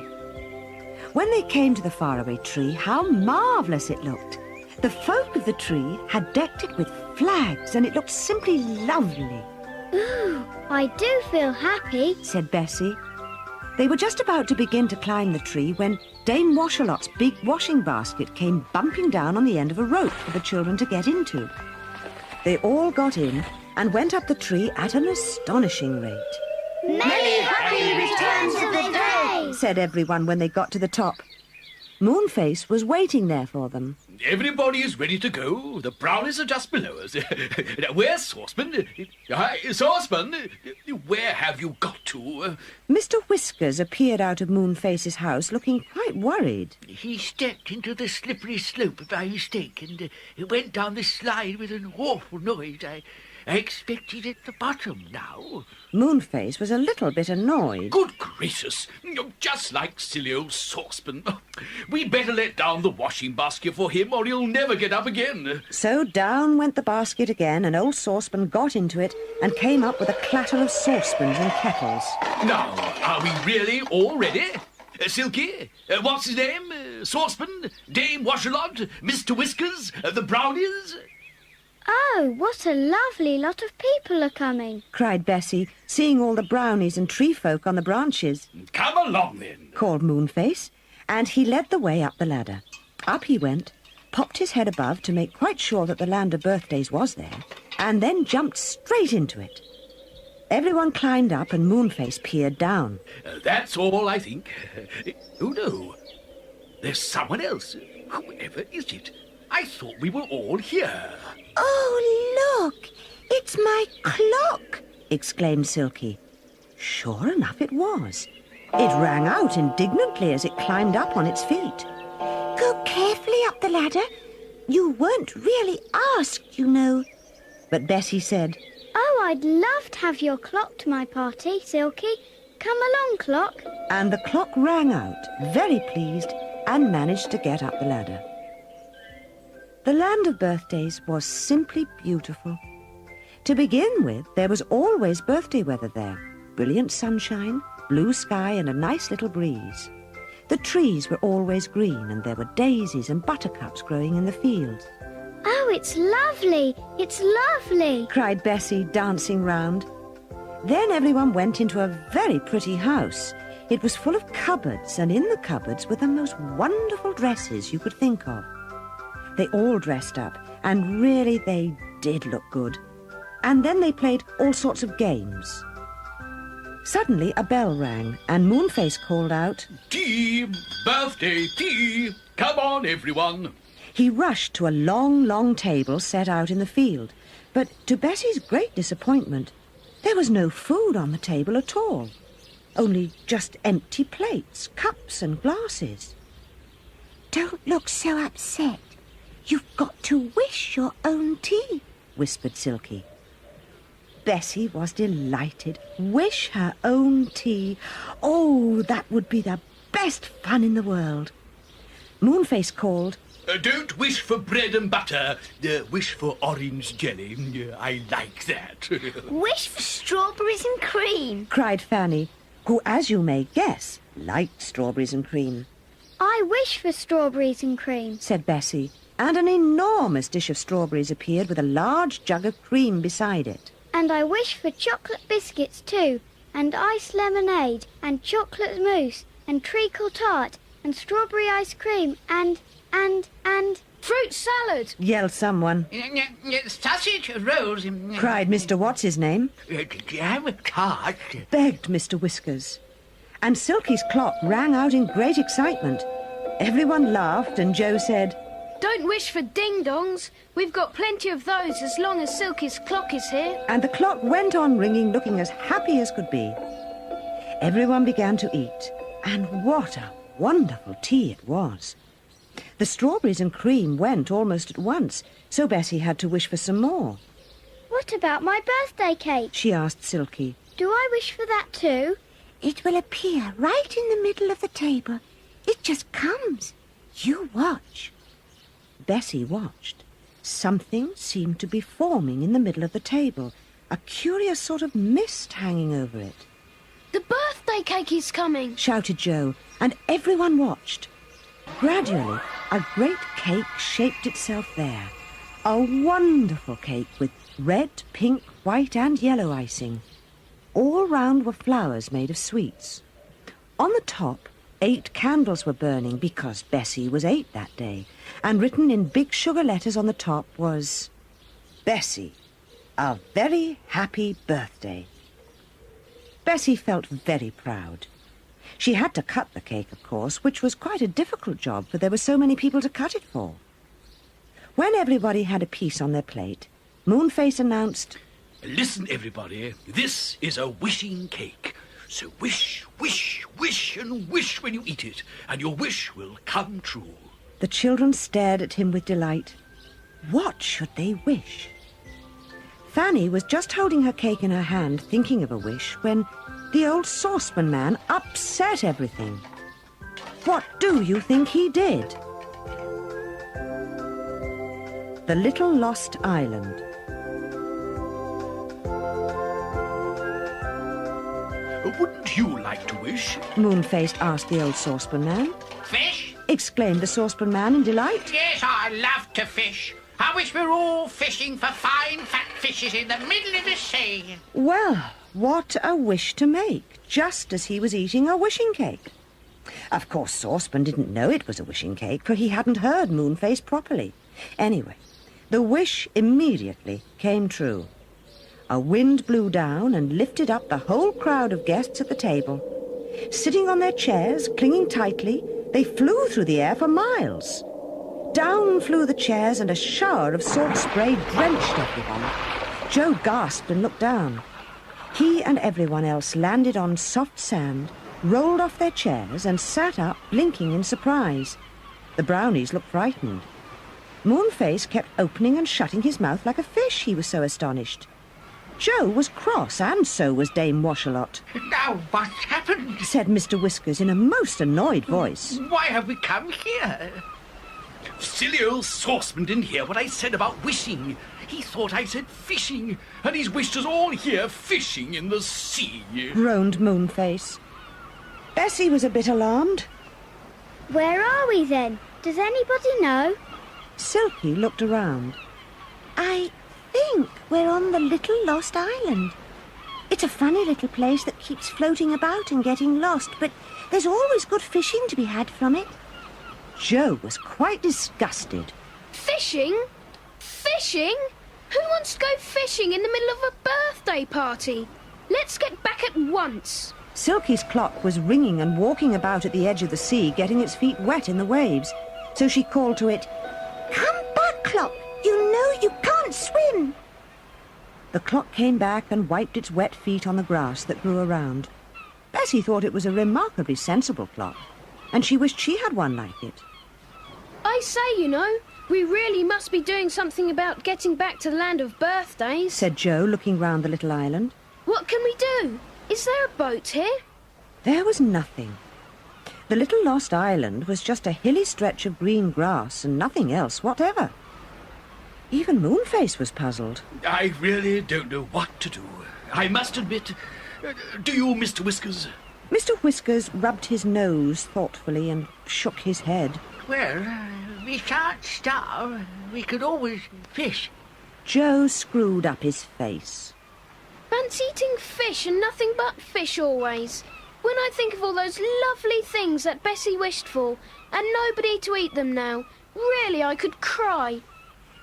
When they came to the Faraway Tree, how marvellous it looked. The folk of the tree had decked it with flags, and it looked simply lovely. Ooh, I do feel happy. Said Bessie. They were just about to begin to climb the tree when Dame Washalot's big washing basket came bumping down on the end of a rope for the children to get into. They all got in and went up the tree at an astonishing rate. Many happy returns of the day, said everyone when they got to the top. Moonface was waiting there for them. Everybody is ready to go. The brownies are just below us. Where's Saucepan? Hi, Saucepan, where have you got to? Mr. Whiskers appeared out of Moonface's house looking quite worried. He stepped into the slippery slope by mistake and went down the slide with an awful noise. I expect he's at the bottom now. Moonface was a little bit annoyed. Good gracious, just like silly old Saucepan. We'd better let down the washing basket for him or he'll never get up again. So down went the basket again, and old Saucepan got into it and came up with a clatter of saucepans and kettles. Now, are we really all ready? Silky, what's his name? Saucepan, Dame Washalot, Mr. Whiskers, the brownies? Oh, what a lovely lot of people are coming, cried Bessie, seeing all the brownies and tree folk on the branches. Come along, then, called Moonface, and he led the way up the ladder. Up he went, popped his head above to make quite sure that the land of birthdays was there, and then jumped straight into it. Everyone climbed up and Moonface peered down. That's all, I think. Oh, no. There's someone else. Whoever is it? I thought we were all here. Oh, look! It's my clock! Exclaimed Silky. Sure enough it was. It rang out indignantly as it climbed up on its feet. Go carefully up the ladder. You weren't really asked, you know. But Bessie said, Oh, I'd love to have your clock to my party, Silky. Come along, clock. And the clock rang out, very pleased, and managed to get up the ladder. The land of birthdays was simply beautiful. To begin with, there was always birthday weather there. Brilliant sunshine, blue sky, and a nice little breeze. The trees were always green, and there were daisies and buttercups growing in the fields. Oh, it's lovely! It's lovely! Cried Bessie, dancing round. Then everyone went into a very pretty house. It was full of cupboards, and in the cupboards were the most wonderful dresses you could think of. They all dressed up, and really they did look good. And then they played all sorts of games. Suddenly a bell rang, and Moonface called out, Tea! Birthday tea! Come on, everyone! He rushed to a long, long table set out in the field. But to Bessie's great disappointment, there was no food on the table at all. Only just empty plates, cups and glasses. Don't look so upset. You've got to wish your own tea, whispered Silky. Bessie was delighted. Wish her own tea. Oh, that would be the best fun in the world. Moonface called, Don't wish for bread and butter. Wish for orange jelly. I like that. Wish for strawberries and cream. cried Fanny, who, as you may guess, liked strawberries and cream. I wish for strawberries and cream. Said Bessie, and an enormous dish of strawberries appeared with a large jug of cream beside it. And I wish for chocolate biscuits too, and iced lemonade, and chocolate mousse, and treacle tart, and strawberry ice cream, and... Fruit salad! Yelled someone. Sausage rolls. Cried Mr. What's-his-name. Jam tart. Begged Mr. Whiskers. And Silky's clock rang out in great excitement. Everyone laughed, and Joe said, Don't wish for ding-dongs. We've got plenty of those as long as Silky's clock is here. And the clock went on ringing, looking as happy as could be. Everyone began to eat, and what a wonderful tea it was. The strawberries and cream went almost at once, so Bessie had to wish for some more. What about my birthday cake? She asked Silky. Do I wish for that too? It will appear right in the middle of the table. It just comes. You watch. Bessie watched. Something seemed to be forming in the middle of the table, a curious sort of mist hanging over it. The birthday cake is coming! Shouted Joe, and everyone watched. Gradually, a great cake shaped itself there. A wonderful cake with red, pink, white and yellow icing. All round were flowers made of sweets. On the top, 8 candles were burning because Bessie was 8 that day, and written in big sugar letters on the top was, Bessie, a very happy birthday. Bessie felt very proud. She had to cut the cake, of course, which was quite a difficult job, for there were so many people to cut it for. When everybody had a piece on their plate, Moonface announced, Listen, everybody, this is a wishing cake. So wish, wish, wish, and wish when you eat it, and your wish will come true. The children stared at him with delight. What should they wish? Fanny was just holding her cake in her hand, thinking of a wish, when the old saucepan man upset everything. What do you think he did? The Little Lost Island. Wouldn't you like to wish? Moonface asked the old saucepan man. Fish? Exclaimed the saucepan man in delight. Yes, I love to fish. I wish we were all fishing for fine fat fishes in the middle of the sea. Well, what a wish to make, just as he was eating a wishing cake. Of course, Saucepan didn't know it was a wishing cake, for he hadn't heard Moonface properly. Anyway, the wish immediately came true. A wind blew down and lifted up the whole crowd of guests at the table. Sitting on their chairs, clinging tightly, they flew through the air for miles. Down flew the chairs, and a shower of salt spray drenched everyone. Joe gasped and looked down. He and everyone else landed on soft sand, rolled off their chairs, and sat up, blinking in surprise. The brownies looked frightened. Moonface kept opening and shutting his mouth like a fish, he was so astonished. Joe was cross, and so was Dame Washalot. Now, what's happened? Said Mr. Whiskers in a most annoyed voice. Why have we come here? Silly old saucepan didn't hear what I said about wishing. He thought I said fishing, and he's wished us all here fishing in the sea. Groaned Moonface. Bessie was a bit alarmed. Where are we then? Does anybody know? Silky looked around. I think we're on the Little Lost Island. It's a funny little place that keeps floating about and getting lost, but there's always good fishing to be had from it. Joe was quite disgusted. Fishing? Fishing? Who wants to go fishing in the middle of a birthday party? Let's get back at once. Silky's clock was ringing and walking about at the edge of the sea, getting its feet wet in the waves. So she called to it, Come back, clock. You know you can't swim. The clock came back and wiped its wet feet on the grass that grew around. Bessie thought it was a remarkably sensible clock, and she wished she had one like it. I say, you know, we really must be doing something about getting back to the land of birthdays, said Joe, looking round the little island. What can we do? Is there a boat here? There was nothing. The little lost island was just a hilly stretch of green grass and nothing else whatever. Even Moonface was puzzled. I really don't know what to do. I must admit... do you, Mr. Whiskers? Mr. Whiskers rubbed his nose thoughtfully and shook his head. Well, we shan't starve. We could always fish. Joe screwed up his face. Fancy eating fish and nothing but fish always. When I think of all those lovely things that Bessie wished for, and nobody to eat them now, really I could cry.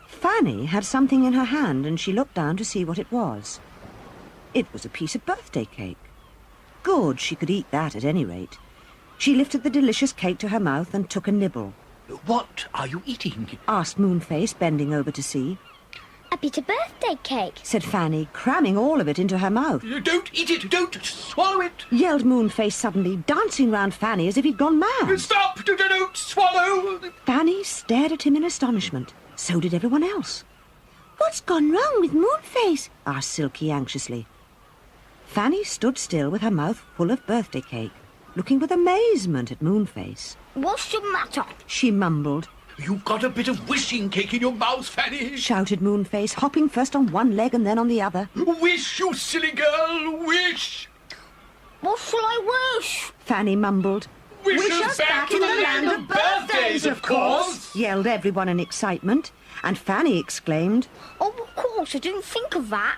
Fanny had something in her hand and she looked down to see what it was. It was a piece of birthday cake. Good, she could eat that at any rate. She lifted the delicious cake to her mouth and took a nibble. What are you eating? Asked Moonface, bending over to see. A bit of birthday cake, Said Fanny, cramming all of it into her mouth. Don't eat it! Don't swallow it! Yelled Moonface suddenly, dancing round Fanny as if he'd gone mad. Stop! Don't swallow! Fanny stared at him in astonishment. So did everyone else. What's gone wrong with Moonface? Asked Silky anxiously. Fanny stood still with her mouth full of birthday cake, looking with amazement at Moonface. What's the matter? She mumbled. You've got a bit of wishing cake in your mouth, Fanny! Shouted Moonface, hopping first on one leg and then on the other. Wish, you silly girl, wish! What shall I wish? Fanny mumbled. Wish us back in the land of birthdays, of course! Yelled everyone in excitement, and Fanny exclaimed, Oh, of course, I didn't think of that.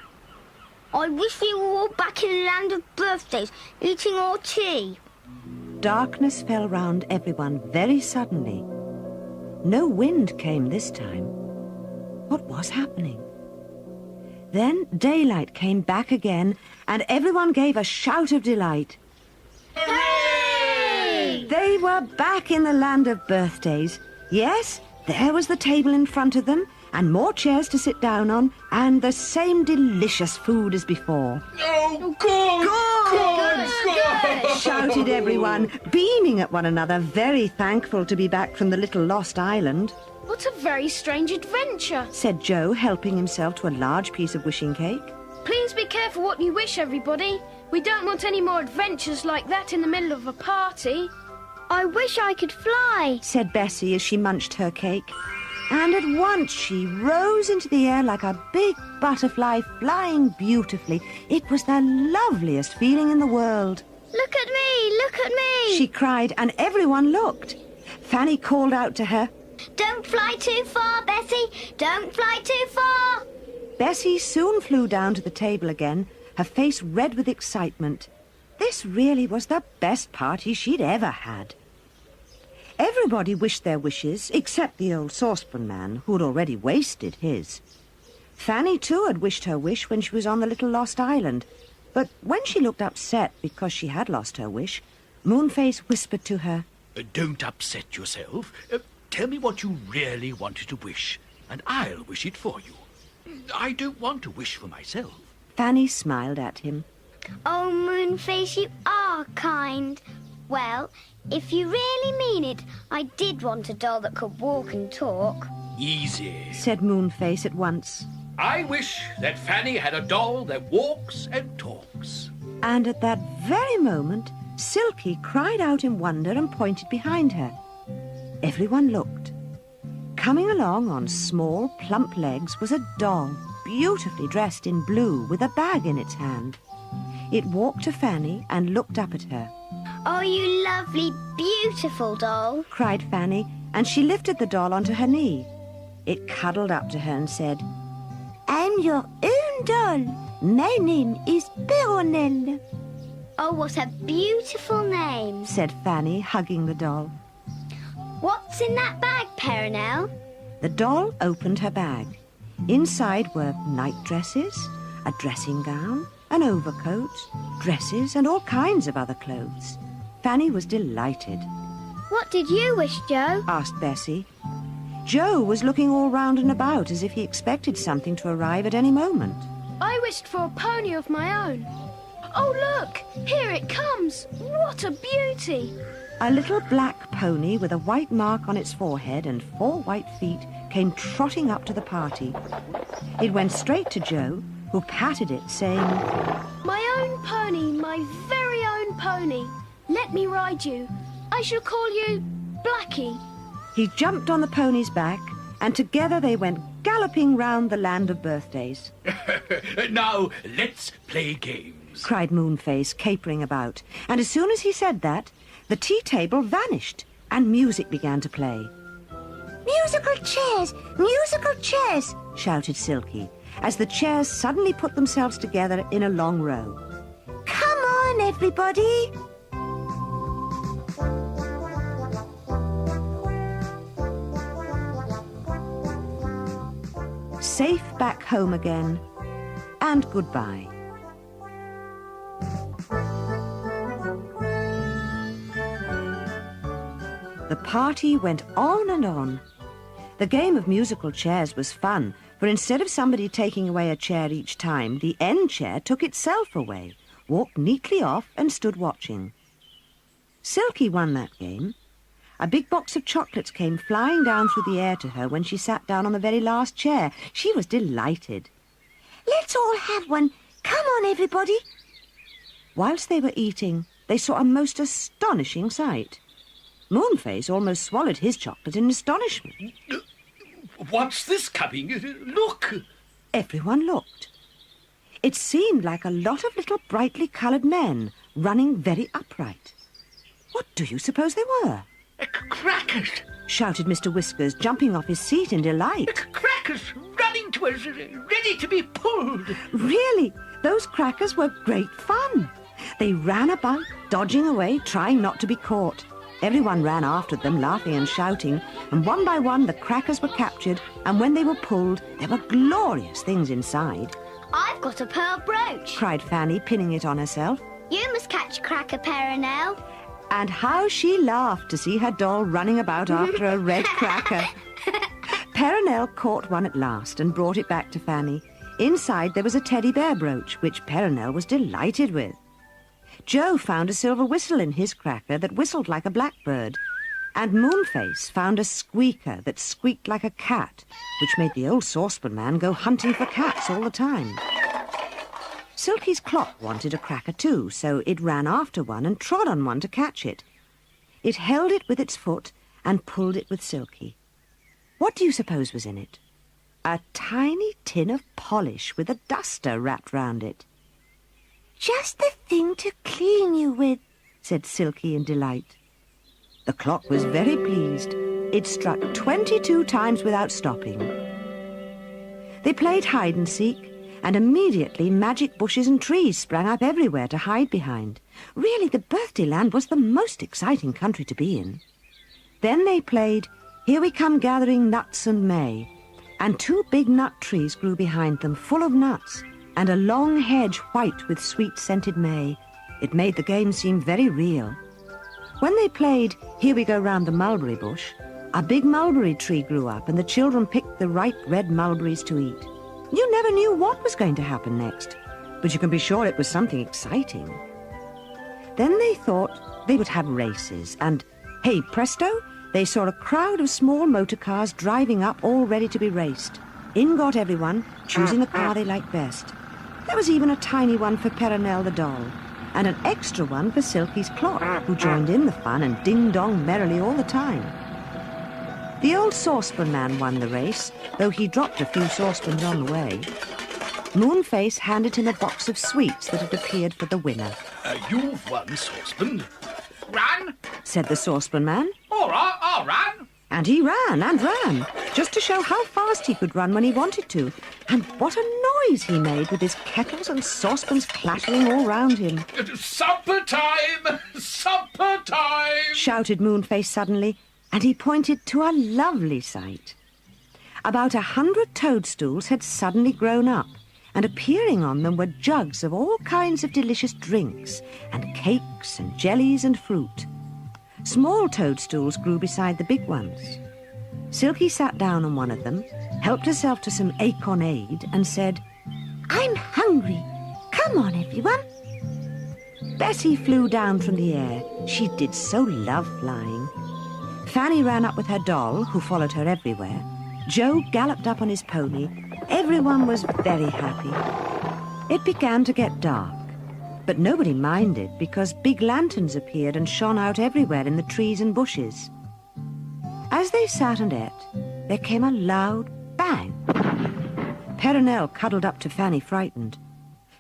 I wish we were all back in the land of birthdays, eating our tea. Darkness fell round everyone very suddenly. No wind came this time. What was happening? Then daylight came back again, and everyone gave a shout of delight. Hooray! They were back in the land of birthdays. Yes, there was the table in front of them, and more chairs to sit down on, and the same delicious food as before. Oh, good! Shouted everyone, beaming at one another, very thankful to be back from the little lost island. What a very strange adventure. Said Joe, helping himself to a large piece of wishing cake. Please be careful what you wish, everybody. We don't want any more adventures like that in the middle of a party. I wish I could fly. Said Bessie as she munched her cake. And at once she rose into the air like a big butterfly, flying beautifully. It was the loveliest feeling in the world. Look at me, look at me. She cried, and everyone looked. Fanny called out to her, Don't fly too far, Bessie. Don't fly too far. Bessie soon flew down to the table again, her face red with excitement. This really was the best party she'd ever had. Everybody wished their wishes, except the old saucepan man, who'd already wasted his. Fanny, too, had wished her wish when she was on the little lost island. But when she looked upset because she had lost her wish, Moonface whispered to her, Don't upset yourself. Tell me what you really wanted to wish, and I'll wish it for you. I don't want to wish for myself. Fanny smiled at him. Oh, Moonface, you are kind. Well, if you really mean it, I did want a doll that could walk and talk. Easy. Said Moonface at once. I wish that Fanny had a doll that walks and talks. And at that very moment, Silky cried out in wonder and pointed behind her. Everyone looked. Coming along on small, plump legs was a doll, beautifully dressed in blue with a bag in its hand. It walked to Fanny and looked up at her. Oh, you lovely, beautiful doll. Cried Fanny, and she lifted the doll onto her knee. It cuddled up to her and said, I'm your own doll. My name is Peronelle. Oh, what a beautiful name. Said Fanny, hugging the doll. What's in that bag, Peronelle? The doll opened her bag. Inside were night dresses, a dressing gown, an overcoat, dresses, and all kinds of other clothes. Fanny was delighted. What did you wish, Joe? Asked Bessie. Joe was looking all round and about as if he expected something to arrive at any moment. I wished for a pony of my own. Oh, look! Here it comes! What a beauty! A little black pony with a white mark on its forehead and 4 white feet came trotting up to the party. It went straight to Joe, who patted it, saying, My own pony, my very own pony. Let me ride you. I shall call you Blackie. He jumped on the pony's back, and together they went galloping round the land of birthdays. Now, let's play games, cried Moonface, capering about. And as soon as he said that, the tea table vanished, and music began to play. Musical chairs, shouted Silky, as the chairs suddenly put themselves together in a long row. Come on, everybody. Safe back home again, and goodbye. The party went on and on. The game of musical chairs was fun, for instead of somebody taking away a chair each time, the end chair took itself away, walked neatly off and stood watching. Silky won that game. A big box of chocolates came flying down through the air to her when she sat down on the very last chair. She was delighted. Let's all have one. Come on, everybody. Whilst they were eating, they saw a most astonishing sight. Moonface almost swallowed his chocolate in astonishment. What's this coming? Look! Everyone looked. It seemed like a lot of little brightly coloured men running very upright. What do you suppose they were? Crackers! Shouted Mr. Whiskers, jumping off his seat in delight. Crackers running to us, ready to be pulled. Really, those crackers were great fun. They ran about, dodging away, trying not to be caught. Everyone ran after them, laughing and shouting, and one by one the crackers were captured, and when they were pulled, there were glorious things inside. I've got a pearl brooch, cried Fanny, pinning it on herself. You must catch a cracker, Perenelle. And how she laughed to see her doll running about after a red cracker. Perenelle caught one at last and brought it back to Fanny. Inside there was a teddy bear brooch, which Perenelle was delighted with. Joe found a silver whistle in his cracker that whistled like a blackbird, and Moonface found a squeaker that squeaked like a cat, which made the old saucepan man go hunting for cats all the time. Silky's clock wanted a cracker too, so it ran after one and trod on one to catch it. It held it with its foot and pulled it with Silky. What do you suppose was in it? A tiny tin of polish with a duster wrapped round it. Just the thing to clean you with, said Silky in delight. The clock was very pleased. It struck 22 times without stopping. They played hide-and-seek, and immediately magic bushes and trees sprang up everywhere to hide behind. Really, the birthday land was the most exciting country to be in. Then they played Here We Come Gathering Nuts and May, and 2 big nut trees grew behind them, full of nuts, and a long hedge white with sweet-scented May. It made the game seem very real. When they played Here We Go Round the Mulberry Bush, a big mulberry tree grew up, and the children picked the ripe red mulberries to eat. You never knew what was going to happen next, but you can be sure it was something exciting. Then they thought they would have races, and, hey presto, they saw a crowd of small motor cars driving up, all ready to be raced. In got everyone, choosing the car they liked best. There was even a tiny one for Perenelle the doll, and an extra one for Silky's clock, who joined in the fun and ding-dong merrily all the time. The old saucepan man won the race, though he dropped a few saucepans on the way. Moonface handed him a box of sweets that had appeared for the winner. You've won, saucepan. Run, said the saucepan man. All right, I'll run. And he ran and ran, just to show how fast he could run when he wanted to. And what a noise he made with his kettles and saucepans clattering all round him. Supper time! Supper time! Shouted Moonface suddenly, and he pointed to a lovely sight. About 100 toadstools had suddenly grown up, and appearing on them were jugs of all kinds of delicious drinks, and cakes and jellies and fruit. Small toadstools grew beside the big ones. Silky sat down on one of them, helped herself to some acornade, and said, I'm hungry. Come on, everyone. Bessie flew down from the air. She did so love flying. Fanny ran up with her doll, who followed her everywhere. Joe galloped up on his pony. Everyone was very happy. It began to get dark, but nobody minded because big lanterns appeared and shone out everywhere in the trees and bushes. As they sat and ate, there came a loud bang. Peronelle cuddled up to Fanny, frightened.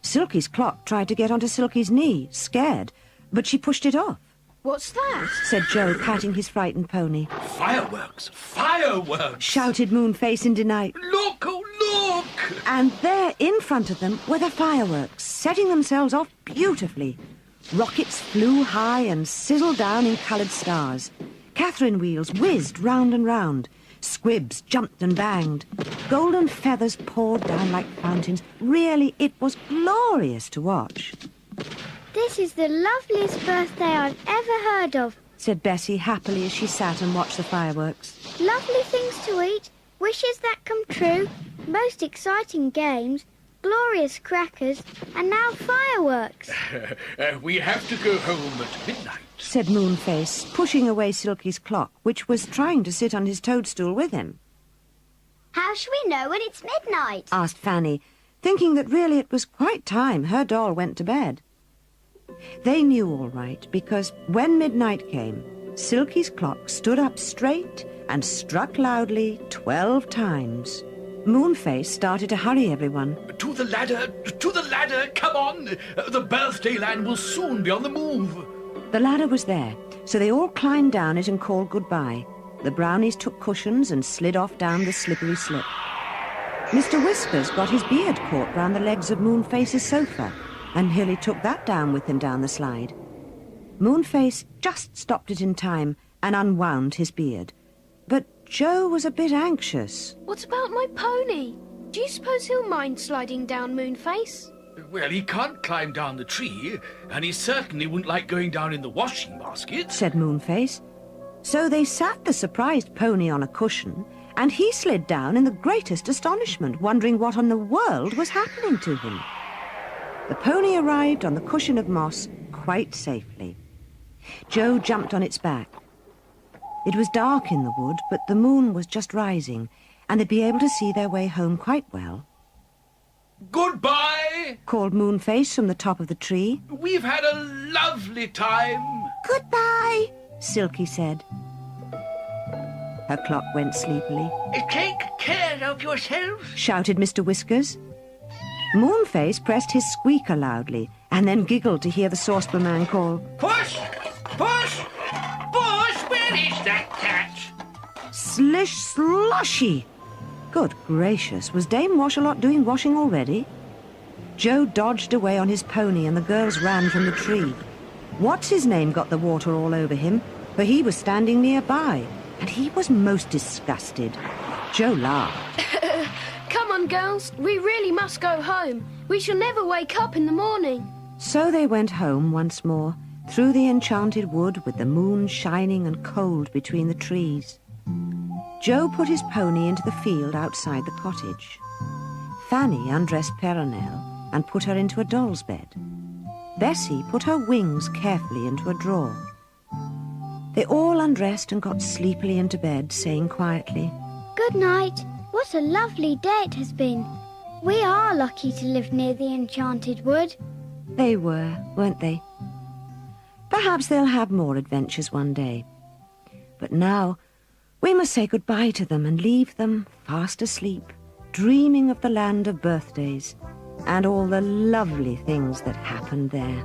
Silky's clock tried to get onto Silky's knee, scared, but she pushed it off. What's that? Said Joe, patting his frightened pony. Fireworks! Fireworks! Shouted Moonface in delight. Look, oh look! And there in front of them were the fireworks, setting themselves off beautifully. Rockets flew high and sizzled down in coloured stars. Catherine wheels whizzed round and round. Squibs jumped and banged. Golden feathers poured down like fountains. Really, it was glorious to watch. This is the loveliest birthday I've ever heard of, said Bessie happily as she sat and watched the fireworks. Lovely things to eat, wishes that come true, most exciting games, glorious crackers, and now fireworks. We have to go home at midnight, said Moonface, pushing away Silky's clock, which was trying to sit on his toadstool with him. How shall we know when it's midnight? Asked Fanny, thinking that really it was quite time her doll went to bed. They knew all right, because when midnight came, Silky's clock stood up straight and struck loudly 12 times. Moonface started to hurry everyone. To the ladder, come on! The birthday land will soon be on the move. The ladder was there, so they all climbed down it and called goodbye. The brownies took cushions and slid off down the slippery slip. Mr. Whiskers got his beard caught round the legs of Moonface's sofa, and nearly took that down with him down the slide. Moonface just stopped it in time and unwound his beard. But Joe was a bit anxious. What about my pony? Do you suppose he'll mind sliding down, Moonface? Well, he can't climb down the tree, and he certainly wouldn't like going down in the washing basket, said Moonface. So they sat the surprised pony on a cushion, and he slid down in the greatest astonishment, wondering what on the world was happening to him. The pony arrived on the cushion of moss quite safely. Joe jumped on its back. It was dark in the wood, but the moon was just rising, and they'd be able to see their way home quite well. Goodbye, called Moonface from the top of the tree. We've had a lovely time. Goodbye, Silky said. Her clock went sleepily. Take care of yourself, shouted Mr. Whiskers. Moonface pressed his squeaker loudly and then giggled to hear the saucepan man call, Push! Push! Push! Where is that cat? Slish slushy! Good gracious, was Dame Washalot doing washing already? Joe dodged away on his pony and the girls ran from the tree. What's-his-name got the water all over him, for he was standing nearby, and he was most disgusted. Joe laughed. Come on, girls. We really must go home. We shall never wake up in the morning. So they went home once more, through the Enchanted Wood with the moon shining and cold between the trees. Joe put his pony into the field outside the cottage. Fanny undressed Peronelle and put her into a doll's bed. Bessie put her wings carefully into a drawer. They all undressed and got sleepily into bed, saying quietly, Good night. What a lovely day it has been. We are lucky to live near the Enchanted Wood. They were, weren't they? Perhaps they'll have more adventures one day. But now we must say goodbye to them and leave them fast asleep, dreaming of the land of birthdays and all the lovely things that happened there.